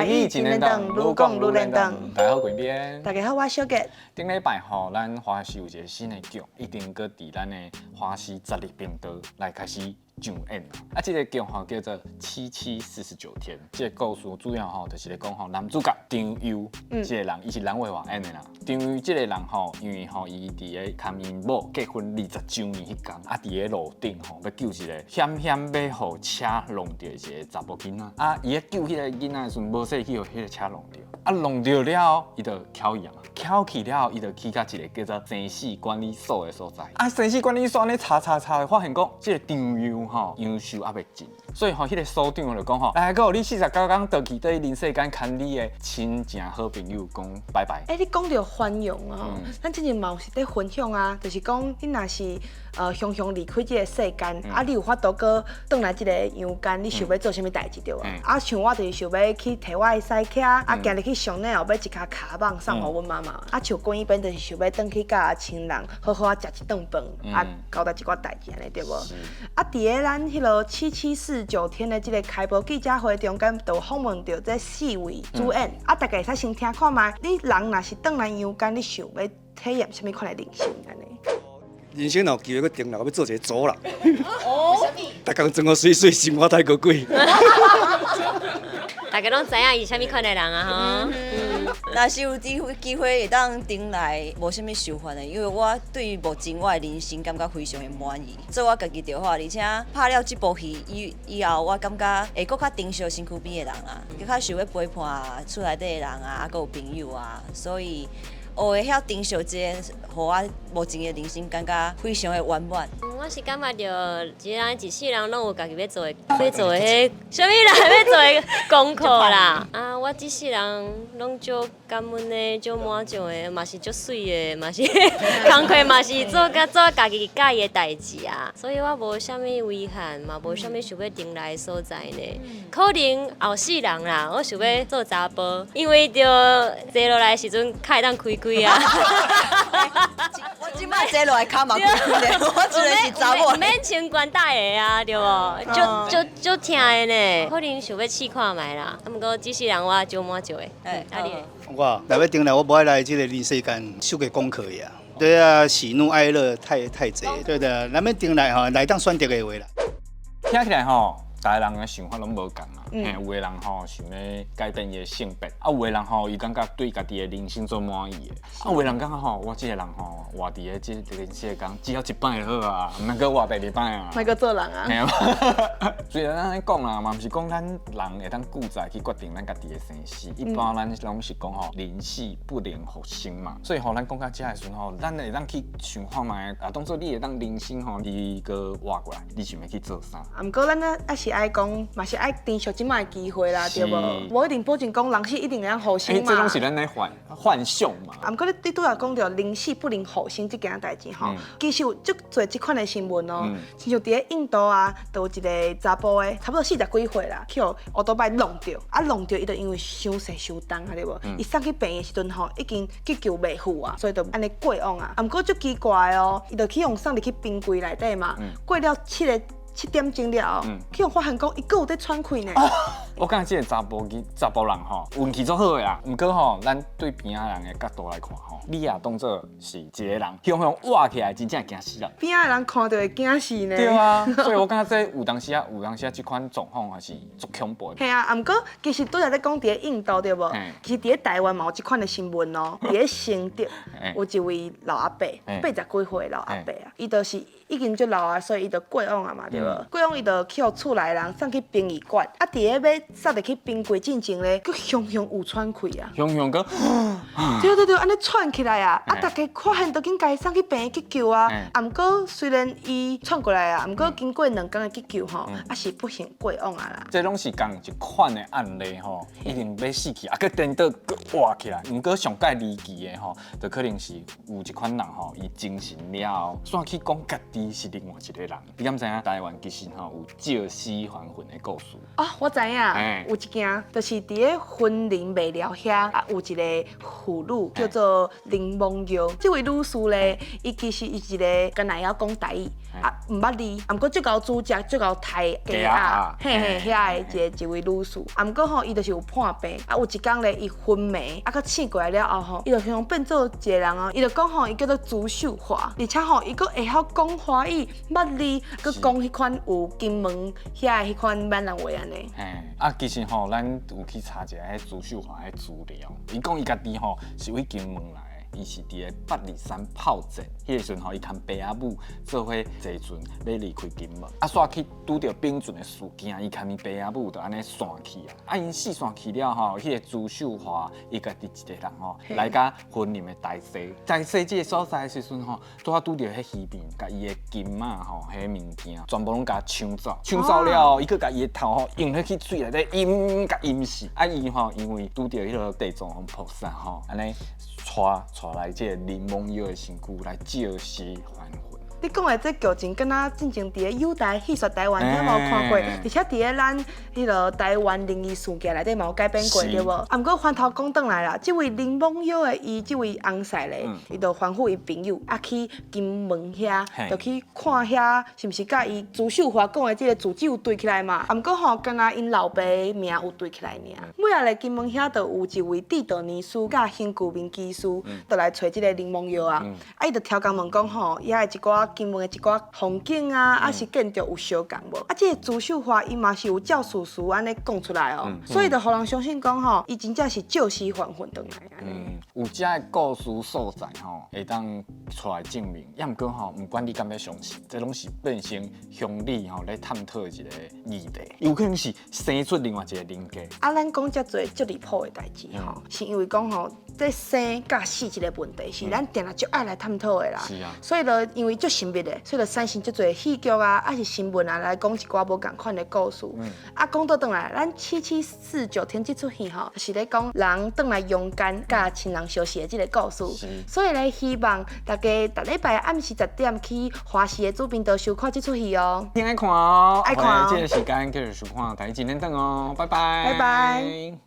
台语真连长，愈讲愈连长。大家好，贵边。大家好，我小杰。顶礼拜吼，咱花市有一个新的剧，一定搁伫咱的花市12频道来开始上演啦。啊，这个剧吼叫做《7749天》。这个故事主要吼就是咧讲吼，男主角张佑，这个人伊是蓝伟华演的啦。张佑这个人吼，因为吼伊伫咧牵因某结婚20周年迄天，啊伫咧路顶吼要救一个险要互车弄着一个查甫囡仔。啊，伊咧救迄个囡仔的时阵，无说去互迄个车弄着。啊，弄着了，伊就翘伊啊，翘起了，伊就去到一个叫做生死管理所的所在。啊，生死管理所安尼查，发现讲这个张佑吼阳寿还袂尽，所以吼迄个所长就讲吼，来个你49天倒去对人世间牵你的亲情好朋友讲拜拜。你讲到宽容啊，咱之前嘛有是在分享啊，就是讲你若是雄雄离开这个世间，啊，你有法度搁转来这个阳间，你想要做啥物代志对啊？啊，像我就是想要去摕我的西车，啊，行入去上内后买一卡卡棒送互阮妈妈。啊，像关一边就是想要转去甲亲人好好食一顿饭，啊，交代一寡代志安尼对无？啊，伫咧咱迄落7749天的这个开播记者会中间，就访问到这4位主演，啊，大家会使先听看觅，你人若是转来阳间，你想要体验啥物款的人生安尼？人生若有机会，我定了要做一个祖人。哦，逐工装我水水，生活太高贵。大家拢知影伊啥物款的人啊吼。若是有机会会当顶来，无啥物想法的，因为我对目前我的人生感觉非常的满意，做我家己就好，而且拍了这部戏以后，我感觉会搁较珍惜身躯边的人啊，搁较想要陪伴厝内底的人啊，搁有朋友啊，所以学会晓珍惜这个，互我目前的人生感觉非常的圆满。我是感觉着，一人一世人拢有家己要做的迄啥物人要做的功课啦。啊，我一世人拢足感恩的，足满足的，嘛是足水的，嘛是工课嘛是做家己喜意的代志啊。所以我无啥物遗憾，嘛无啥物想要停来的所在呢。可能后世人啦，我想要做查甫，因为着坐落来的时阵，脚会当开开啊。我即摆坐落来脚嘛开开咧，我一个是查某。唔免穿管带的啊，对无？就疼的呢，可能想要试看觅啦。啊，毋过只是人我足满足的。啊你？我来要定来，我无爱来这个人世间受个功课呀。对啊，喜怒哀乐太济，对的，咱要定来吼，来当选择的话啦。听起来吼，大家人的想法拢无共啊。有个人吼想要改变伊的性别，啊有个人吼伊感觉对家己的人生最满意的，啊有个人感觉吼我这个人吼活伫咧这人世间只要一摆就好啊，毋免搁活第二摆啊。莫搁做人啊。虽然咱安尼讲啦，嘛毋是讲咱人会当固执去决定咱家己的生死，一般咱拢是讲吼临死不能复生嘛，所以吼咱讲到这的时阵吼，咱会当去想看觅，啊当做你会当人生吼，你搁活过来，你想要去做啥？啊，毋过咱还是爱讲，嘛是爱珍惜即摆的机会啦，对无？无一定保证讲人死一定会当复生嘛。这拢是咱咧幻想嘛。啊，毋过你拄仔讲到人死不能复生这件代志吼，其实有足侪即款的新闻哦，亲像伫咧印度啊，就有一个查甫的，差不多40几岁啦，去互乌多摆弄着，啊弄着伊就因为伤势伤重啊，对无？伊送去病的时阵吼，已经急救袂赴啊，所以就安尼过往啊。啊，毋过足奇怪哦，伊就去互送入去冰柜内底嘛，过了7点钟了，去互发现讲伊阁有在喘气呢。我感觉这个查甫人吼运气足好的啦，毋过吼，咱对边仔人的角度来看吼，你也当作是一个人，雄活起来真正惊死人。边仔人看到会惊死呢。对啊，所以我感觉这有当时这款状况还是足恐怖的。系啊，毋过其实拄才在讲伫咧印度对无？其实伫咧台湾嘛有即款的新闻哦，伫咧承德有一位老阿伯，80几岁的老阿伯啊，伊就是已经足老啊，所以伊就过往啊嘛，对无？过往伊就去互厝内人送去殡仪馆，啊，伫咧要送入去冰柜进前咧，佮雄有喘气啊。雄个，对，安尼喘起来啊！啊，大家发现都紧家送去病院急救啊。啊，毋过虽然伊喘过来啊，毋过经过2天的急救吼，啊是不幸过往啊啦。这拢是共一款的案例吼，一定要死去，啊，佮颠倒佮活起来。毋过上界离奇的吼，就可能是有一款人吼，伊精神了后，煞去讲家己是另外一个人。你敢知影台湾其实吼有借尸还魂的故事？哦，我知影，有一件就是伫咧婚礼卖了遐啊，有一个妇女叫做林梦瑶。这位女士咧，伊其实伊一个敢若会晓讲台语，啊，毋捌字，啊，毋过足够煮食，足够刣鸡鸭，遐的一位女士。啊，毋过吼，伊就是有破病，啊，有一天咧，伊昏迷，啊，佮醒过来了后吼，伊就向变做一个人哦，伊就讲吼，伊叫做朱秀华，而且吼，伊佫会晓讲华语、捌字，佫讲迄款有金门遐的迄款闽南话安尼。其实吼，咱有去查一下迄朱秀华迄资料，伊讲伊家己吼是为金门来。伊是伫个823炮战，迄个时阵吼，伊牵爸仔母做伙坐船要离开金门，啊，煞去拄着冰船的事件，伊牵伊爸仔母就安尼散去啊。啊，因死散去了吼，迄个朱秀华伊家己一个人吼，来甲婚礼的大西，大西这个所在的时阵吼，拄拄着迄鱼面，甲伊的金嘛吼，迄物件全部拢甲抢走，抢走了后，伊佫甲伊的头吼用迄去水内底淹，甲淹死。啊，伊吼因为拄着迄个地藏王菩萨吼，安尼。带来这个林梦瑶的身躯来借尸还魂。你讲的这剧情，敢若进前伫个友台戏说台湾，你有无看过？而且伫个咱迄个台湾灵异事件内底嘛有改编过，对无？啊，毋过翻头讲转来啦，这位林梦瑶的伊这位翁婿咧，伊就吩咐伊朋友啊去金门遐，就去看遐是毋是甲伊朱秀华讲的这个自己有对起来嘛？啊，毋过吼，敢若因老爸名有对起来尔。尾仔咧金门遐就有一位地道尼师甲新居民技师，就来找这个林梦瑶啊，啊伊就挑工问讲吼，遐的一寡。金门的一寡风景啊，啊是建筑有相共无？啊，这个朱秀华伊嘛是有照事实安尼讲出来哦，所以就互人相信讲吼，伊真正是借尸还魂倒来安尼。有遮个故事所在吼，会当出来证明。也毋过吼，毋管你敢要相信，这拢是变成乡里吼来探讨一个议题，有可能是生出另外一个人格。啊，咱讲遮侪足离谱的代志吼，是因为讲吼，这生甲死一个问题，是咱定来足爱来探讨的啦。是啊。所以就因为足神秘的，所以就产生足侪戏剧啊，啊是新闻啊来讲一寡无共款的故事。啊，讲倒转来，咱7749天这出戏吼，就是咧讲人倒来勇敢甲亲人相惜的这个故事。所以咧，希望大家逐礼拜暗时10点去华视的主频道收看这出戏哦。爱看哦，爱看哦。这个时间继续收看台一年等哦，拜拜。拜拜。